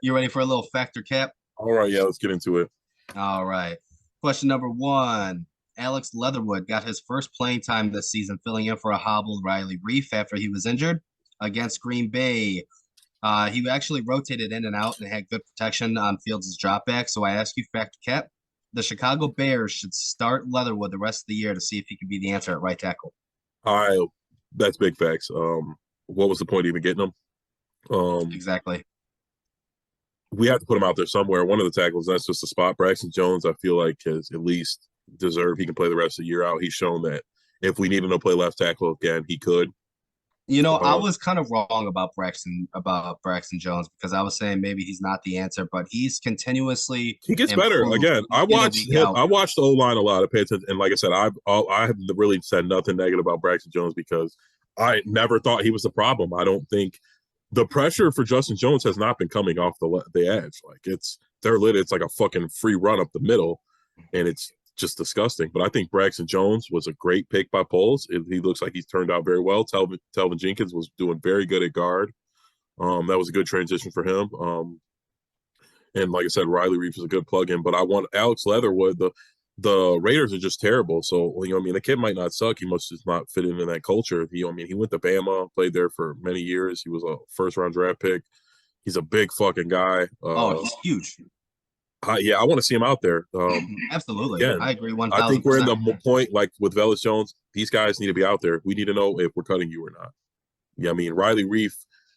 You ready for a little factor cap? All right, yeah, let's get into it. All right. Question number one. Alex Leatherwood got his first playing time this season, filling in for a hobbled Riley Reef after he was injured against Green Bay. He actually rotated in and out and had good protection on Fields' dropback. So I ask you, factor cap, the Chicago Bears should start Leatherwood the rest of the year to see if he can be the answer at right tackle. I That's big facts. What was the point of even getting him? Um, Exactly. we have to put him out there somewhere. One of the tackles, that's just a spot. Braxton Jones, I feel like has at least deserved. He can play the rest of the year out. He's shown that if we need him to play left tackle again, he could. You know, I Um, was kind of wrong about Braxton Jones because I was saying maybe he's not the answer, but he's continuously he gets better improved again. I week in and watched week him. out. I watched the O line a lot. I pay attention, and like I said, I have really said nothing negative about Braxton Jones because I never thought he was the problem. I don't think the pressure for Justin Jones has not been coming off the edge. Like they're lit. It's like a fucking free run up the middle, and it's just disgusting. But I think Braxton Jones was a great pick by polls. He looks like he's turned out very well. Telvin Jenkins was doing very good at guard. That was a good transition for him. And like I said, Riley Reef is a good plug-in. But I want Alex Leatherwood. The Raiders are just terrible. So I mean, the kid might not suck. He must just not fit into that culture. I mean, he went to Bama, played there for many years. He was a first-round draft pick. He's a big fucking guy. Oh, he's huge. Yeah, I want to see him out there. Absolutely. Again, I agree I think we're in 1000%. the point like with Velus Jones. These guys need to be out there. We need to know if we're cutting you or not. Yeah, I mean Riley Reef.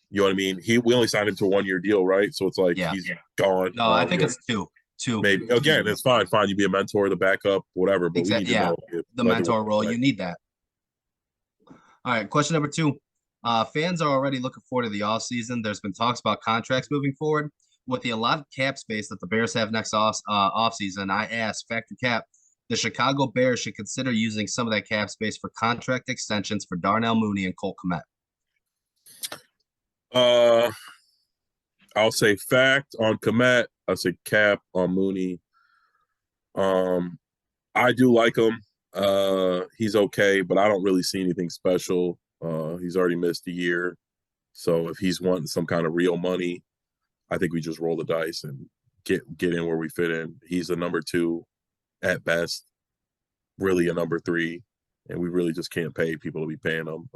You know what I mean? We only signed him to a 1 year deal, right? So it's like Yeah. he's gone. No, I think it's two. Two. Maybe again, it's fine. Fine, you be a mentor, the backup, whatever. But we need Exactly. to Yeah. know if The Leatherwood mentor is role, right. you need that. All right. Question number two. Fans are already looking forward to the offseason. There's been talks about contracts moving forward. With the allotted cap space that the Bears have next offseason, I asked Factor Cap, the Chicago Bears should consider using some of that cap space for contract extensions for Darnell Mooney and Cole Kmet. Uh, I'll say fact on Komet. I'll say cap on Mooney. Um, I do like him. He's okay, but I don't really see anything special. He's already missed a year, so if he's wanting some kind of real money, I think we just roll the dice and get in where we fit in. He's a number two at best, really a number three, and we really just can't pay people to be paying him.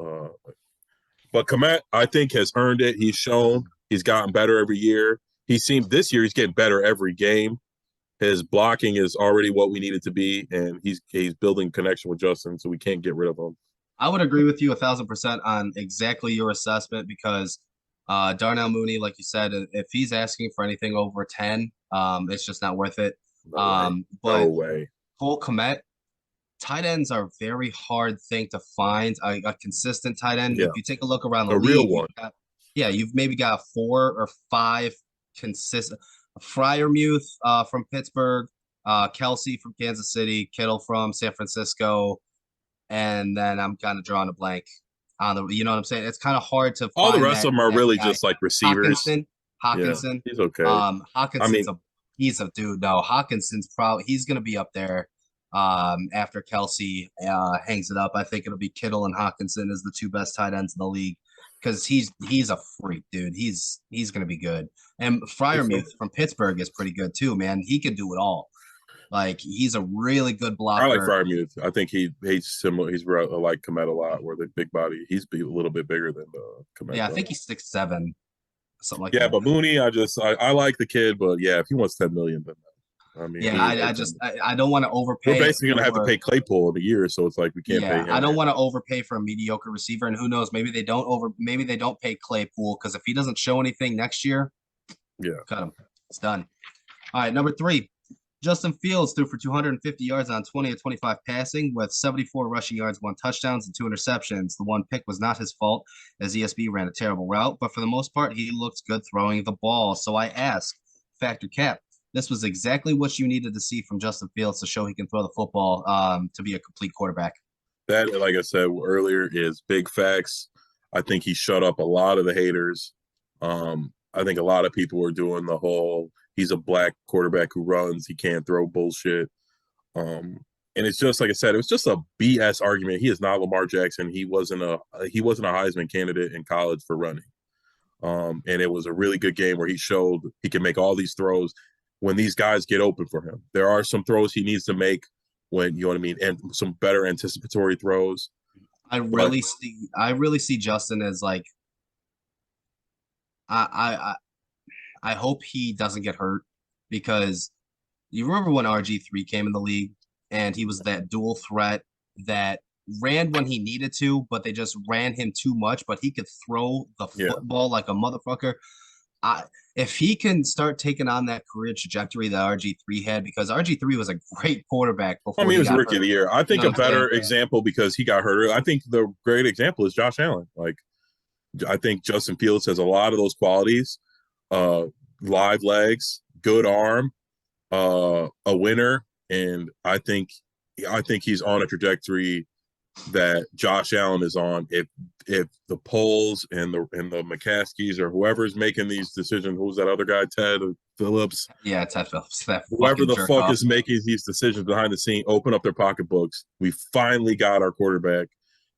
But Komet, I think, has earned it. He's shown he's gotten better every year. He seemed this year he's getting better every game. His blocking is already what we need it to be, and he's building connection with Justin, so we can't get rid of him. I would agree with you 1000% on exactly your assessment because Darnell Mooney, like you said, if he's asking for anything over 10, it's just not worth it. No way. No But way. Cole Kmet, tight ends are a very hard thing to find. A consistent tight end. Yeah, If you take a look around the a real league, one. yeah, you've maybe got four or five consistent. Fryermuth from Pittsburgh, Kelsey from Kansas City, Kittle from San Francisco, and then I'm kind of drawing a blank on the. You know what I'm saying? It's kind of hard to All the find rest of them are that really guy. just like receivers. Hawkinson, Yeah, Hawkinson, he's okay. I Hawkinson's mean, he's a dude. No, Hawkinson's probably he's gonna be up there. After Kelsey hangs it up, I think it'll be Kittle and Hawkinson as the two best tight ends in the league because he's a freak, dude. He's gonna be good. And Fryermuth from Pittsburgh is pretty good too, man. He can do it all. Like he's a really good I like blocker. Fryermuth. I think he's similar. He's like Komet a lot, where the big body. A little bit bigger than Komet Yeah, I though. think he's 6'7", something like Yeah, that. but Mooney, I like the kid, but yeah, if he wants 10 million, then I mean Yeah, he ain't I worth just 10. I don't want to We're overpay basically gonna have to for pay Claypool in a year, so it's like we can't pay yeah, I him. don't want to overpay for a mediocre receiver. And who knows, maybe they don't pay Claypool because if he doesn't show anything next year, Yeah. cut him. It's done. All right, number three. Justin Fields threw for 250 yards on 20 of 25 passing with 74 rushing yards, one touchdowns, and two interceptions. The one pick was not his fault as ESB ran a terrible route, but for the most part, he looked good throwing the ball. So I asked Factor Cap, this was exactly what you needed to see from Justin Fields to show he can throw the football to be a complete quarterback. That, like I said earlier, is big facts. I think he shut up a lot of the haters. I think a lot of people were doing the whole he's a black quarterback who runs, he can't throw bullshit. And it's just like I said, it was just a BS argument. He is not Lamar Jackson. He wasn't a Heisman candidate in college for running. And it was a really good game where he showed he can make all these throws when these guys get open for him. There are some throws he needs to make when, you know what I mean, and some better anticipatory throws. I really see Justin as like I I hope he doesn't get hurt because you remember when RG3 came in the league and he was that dual threat that ran when he needed to, but they just ran him too much, but he could throw the Yeah. football like a motherfucker. I If he can start taking on that career trajectory that RG3 had, because RG3 was a great quarterback I before mean, he he was got rookie hurt. of the year. I You think know a what I'm saying? better example because he got hurt. I think the great example is Josh Allen. Like, I think Justin Fields has a lot of those qualities. Uh, Live legs, good arm, a winner, and I think he's on a trajectory that Josh Allen is on. If the polls and the McCaskies or whoever's making these decisions, who's that other guy, Ted Phillips, Yeah, Ted Phillips, that whoever fucking the jerk fuck off. is making these decisions behind the scene, open up their pocketbooks. We finally got our quarterback.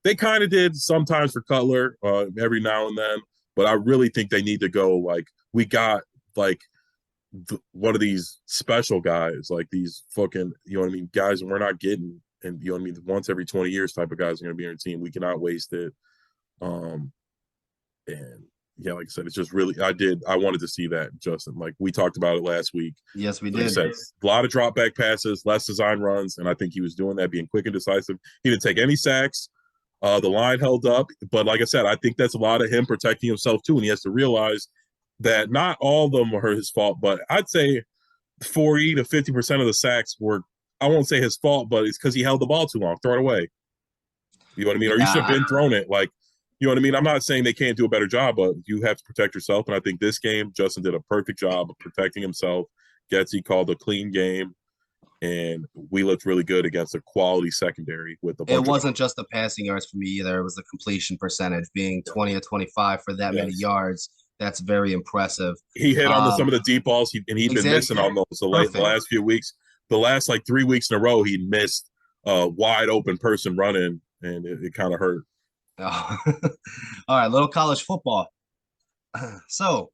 They kind of did sometimes for Cutler, every now and then, but I really think they need to go like we got like one of these special guys, like these fucking, you know what I mean, guys we're not getting, and you know what I mean, once every 20 years type of guys are going to be on your team. We cannot waste it. Um, and yeah, like I said, it's just really, I wanted to see that, Justin. Like we talked about it last week. Yes, we Like I did. said, a lot of drop back passes, less design runs, and I think he was doing that, being quick and decisive. He didn't take any sacks. The line held up, but like I said, I think that's a lot of him protecting himself too, and he has to realize that not all of them are his fault, but I'd say 40 to 50% of the sacks were, I won't say his fault, but it's because he held the ball too long. Throw it away. You know what I mean? Or you should have Yeah, been thrown it. Like, you know what I mean? I'm not saying they can't do a better job, but you have to protect yourself. And I think this game, Justin did a perfect job of protecting himself. Getsy called a clean game, and we looked really good against a quality secondary with a it bunch of. wasn't just the passing yards for me either. It was the completion percentage being 20 or 25 for that many Yes. yards. That's very impressive. He hit on some Um, of the deep balls, and he'd been missing exactly. on those the Perfect. last few weeks. The last like 3 weeks in a row, he missed a wide open person running, and it kind of hurt. Oh. All right, little college football. So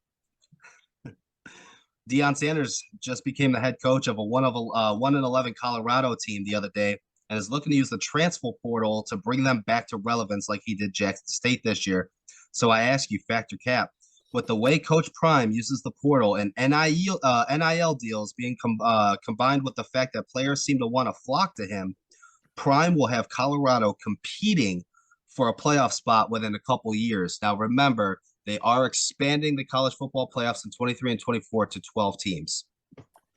Deion Sanders just became the head coach of a 1-11 Colorado team the other day, and is looking to use the transfer portal to bring them back to relevance like he did Jackson State this year. So I ask you, Factor Cap, with the way Coach Prime uses the portal and NIL deals being combined with the fact that players seem to want to flock to him, Prime will have Colorado competing for a playoff spot within a couple years. Now, remember, they are expanding the college football playoffs in 23 and 24 to 12 teams.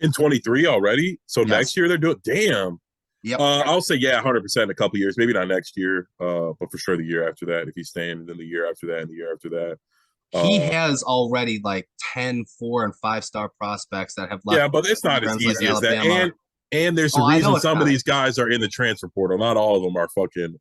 In 23 already, so Yes. next year they're doing. Damn. Yep. I'll say 100% in a couple years, maybe not next year, but for sure the year after that. If he's staying, and then the year after that, and the year after that. He has already like 10 4 and 5-star prospects that have left. Yeah, but it's not as programs like easy as that. Alabama. And there's a Oh, I know reason it's some of not. these guys are in the transfer portal. Not all of them are fucking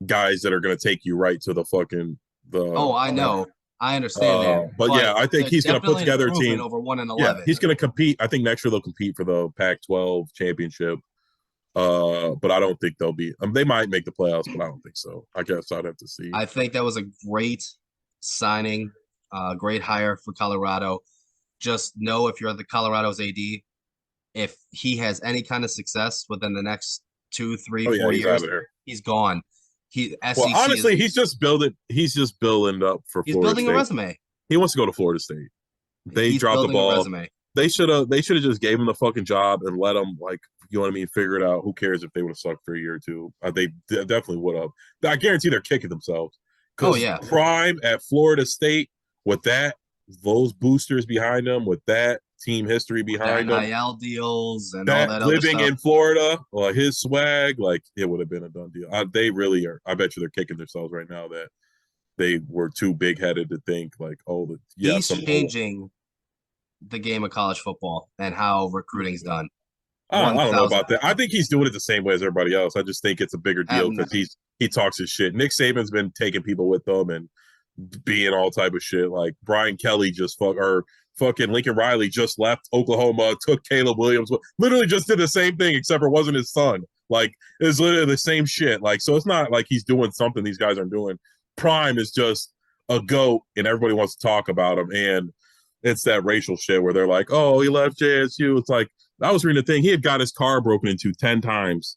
guys that are going to take you right to the fucking the. Oh, I know. I understand that. But yeah, I think they're he's going to put definitely an together a improvement team. over 1 and Yeah, 11. he's going to compete. I think next year they'll compete for the Pac-12 championship. But I don't think they'll be. They might make the playoffs, but I don't think so. I guess I'd have to see. I think that was a great signing, great hire for Colorado. Just know if you're the Colorado's AD, if he has any kind of success within the next 2, 3, Oh yeah, 4 he's out years, of there. he's gone. Well, SEC honestly, is he's just building. He's just building up for he's Florida building a State. resume. He wants to go to Florida State. They He's dropped the building a ball. resume. They should have just gave him the fucking job and let him, like, you know what I mean, figure it out. Who cares if they would have sucked for a year or two? They definitely would have. I guarantee they're kicking themselves. Oh Because yeah, Prime at Florida State with those boosters behind them, with that team history behind them, NIL deals and all that that other living stuff. in Florida, like his swag, like it would have been a done deal. They really are. I bet you they're kicking themselves right now that they were too big headed to think like, oh, yeah, He's changing the game of college football and how recruiting's done. I don't know 1,000. about that. I think he's doing it the same way as everybody else. I just think it's a bigger deal because he talks his shit. Nick Saban's been taking people with them and being all type of shit. Like Brian Kelly fucking Lincoln Riley just left Oklahoma, took Caleb Williams, literally just did the same thing except for it wasn't his son. Like it's literally the same shit. Like so, it's not like he's doing something these guys aren't doing. Prime is just a goat, and everybody wants to talk about him. And it's that racial shit where they're like, "Oh, he left JSU." It's like I was reading a thing. He had got his car broken into 10 times.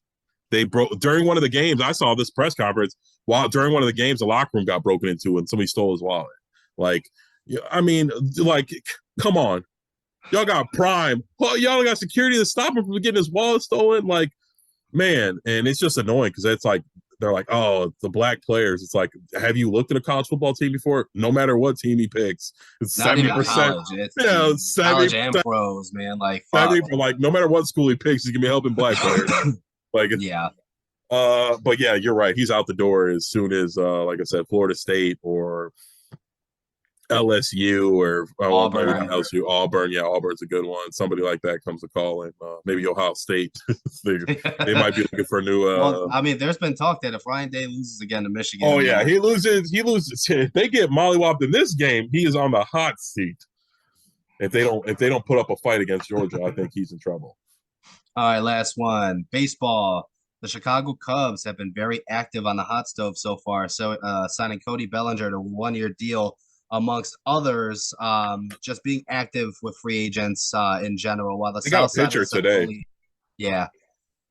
They broke during one of the games. I saw this press conference while during one of the games, the locker room got broken into and somebody stole his wallet. Like, I mean, like, come on, y'all got prime. Well, y'all got security to stop him from getting his wallet stolen. Like, man, and it's just annoying because it's like they're like, oh, the black players. It's like, have you looked at a college football team before? No matter what team he picks, it's Not even 70%. college. It's Yeah, college 70%. and pros, man. Like, fuck. 70, like no matter what school he picks, he's gonna be helping black players. Like, Yeah. But yeah, you're right. He's out the door as soon as, like I said, Florida State or LSU or maybe not Auburn. LSU, Auburn. Yeah, Auburn's a good one. Somebody like that comes to call, and maybe Ohio State. they might be looking for a new. Well, I mean, there's been talk that if Ryan Day loses again to Michigan, Oh yeah, he loses. If they get mollywopped in this game, he is on the hot seat. If they don't put up a fight against Georgia, I think he's in trouble. All right, last one. Baseball. The Chicago Cubs have been very active on the hot stove so far. So signing Cody Bellinger to a 1-year deal, amongst others, just being active with free agents in general. While the They got a pitcher today.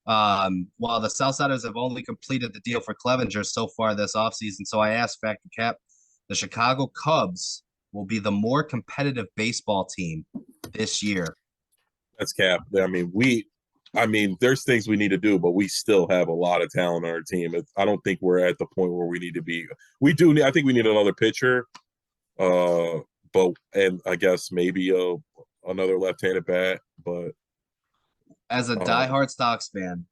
While the Southsiders have only completed the deal for Clevenger so far this offseason. So I asked Factor Cap, the Chicago Cubs will be the more competitive baseball team this year. That's Cap. I mean, there's things we need to do, but we still have a lot of talent on our team. I don't think we're at the point where we need to be. We do. I think we need another pitcher, and I guess maybe another left-handed bat. But as a diehard Stocks fan,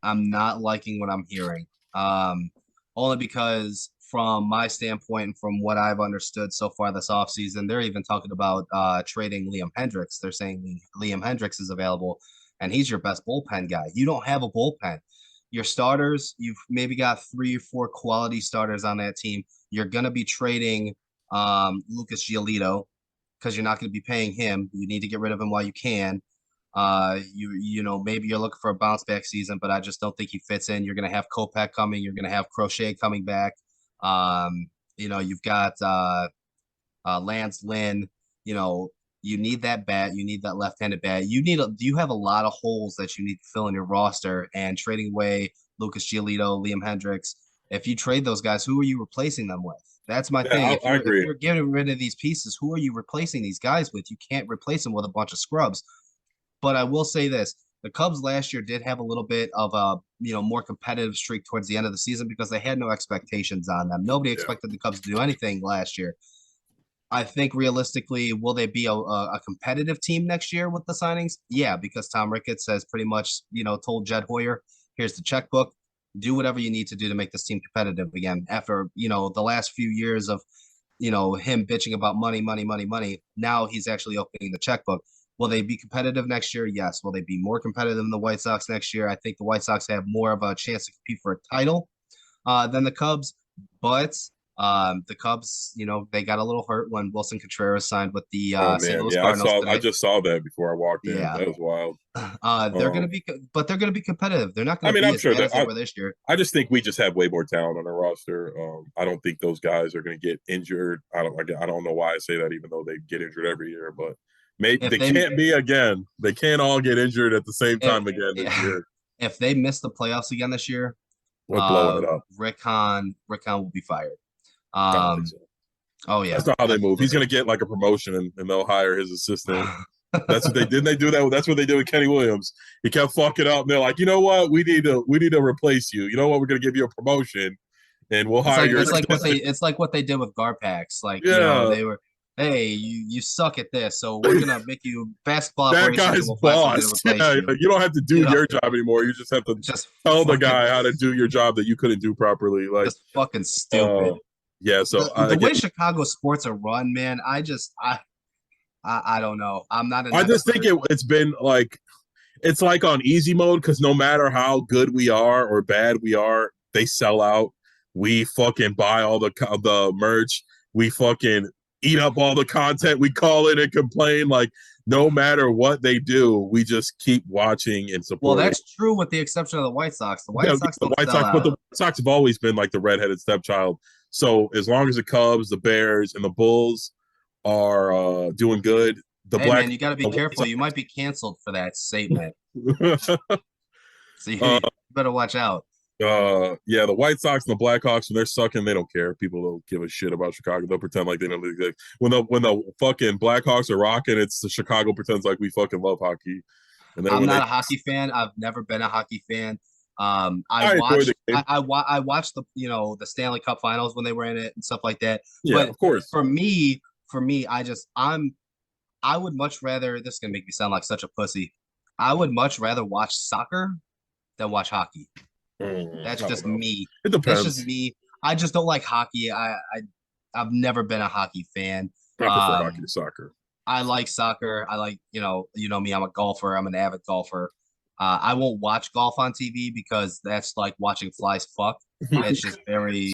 I'm not liking what I'm hearing. Only because from my standpoint and from what I've understood so far this offseason, they're even talking about trading Liam Hendricks. They're saying Liam Hendricks is available, and he's your best bullpen guy. You don't have a bullpen. Your starters, you've maybe got 3 or 4 quality starters on that team. You're going to be trading Lucas Giolito because you're not going to be paying him. You need to get rid of him while you can. You know, maybe you're looking for a bounce back season, but I just don't think he fits in. You're going to have Kopech coming. You're going to have Crochet coming back. You know, you've got Lance Lynn. You know, you need that bat. You need that left-handed bat. You have a lot of holes that you need to fill in your roster, and trading away Lucas Giolito, Liam Hendricks. If you trade those guys, who are you replacing them with? That's my thing. I agree. If you're getting rid of these pieces, who are you replacing these guys with? You can't replace them with a bunch of scrubs. But I will say this: the Cubs last year did have a little bit of a more competitive streak towards the end of the season because they had no expectations on them. Nobody expected the Cubs to do anything last year. I think realistically, will they be a competitive team next year with the signings? Yeah, because Tom Ricketts has pretty much told Jed Hoyer, here's the checkbook, do whatever you need to do to make this team competitive again. After the last few years of him bitching about money, now he's actually opening the checkbook. Will they be competitive next year? Yes. Will they be more competitive than the White Sox next year? I think the White Sox have more of a chance to compete for a title than the Cubs. But the Cubs, they got a little hurt when Wilson Contreras signed with the St. Louis Cardinals. I just saw that before I walked in. Yeah. That was wild. They're going to be competitive. They're not going to be as bad as they were this year. I just think we just have way more talent on our roster. I don't think those guys are going to get injured. I don't know why I say that, even though they get injured every year, but. Maybe they can't be again. They can't all get injured at the same time again this year. If they miss the playoffs again this year, we're blowing it up. Rick Hahn will be fired. Oh yeah, that's not how they move. He's going to get like a promotion, and they'll hire his assistant. That's what they did. They do that. That's what they did with Kenny Williams. He kept fucking up, and they're like, you know what? We need to replace you. You know what? We're going to give you a promotion, and we'll hire your. It's like what they did with Garpax. Like they were. Hey, you suck at this, so we're gonna make you basketball. That guy's boss. You don't have to do your job anymore. You just have to tell the guy how to do your job that you couldn't do properly. Like just fucking stupid. Yeah. So the way Chicago sports are run, man, I don't know. I'm not. I just think it's been like it's like on easy mode because no matter how good we are or bad we are, they sell out. We fucking buy all the merch. We fucking eat up all the content, we call it and complain. Like no matter what they do, we just keep watching and supporting. Well, that's true with the exception of the White Sox. The White Sox White Sox have always been like the redheaded stepchild So as long as the Cubs, the Bears, and the Bulls are doing good, the Hey Black man, you got to be careful. You might be canceled for that statement. So you uh, better watch out. yeah, the White Sox and the Blackhawks, when they're sucking, they don't care. People don't give a shit about Chicago. They'll pretend like they don't exist. When the fucking Blackhawks are rocking, it's the Chicago pretends like we fucking love hockey. And then I'm when they not a hockey fan. I've never been a hocky fan. I I enjoy the watched game. I watched the the Stanley Cup Finals when they were in it and stuff like that. Yeah, But of course. for me, I would much rather. This is gonna make me sound like such a pussy. I would much rather watch soccer than watch hockey. I That's don't just know. me. It That's just depends. me. I just don't like hockey. I've never been a hockey fan. I prefer hockey Um, to soccer. I like soccer. I like, me, I'm a golfer. I'm an avid golfer. I won't watch golf on TV because that's like watching flies fuck. It's just very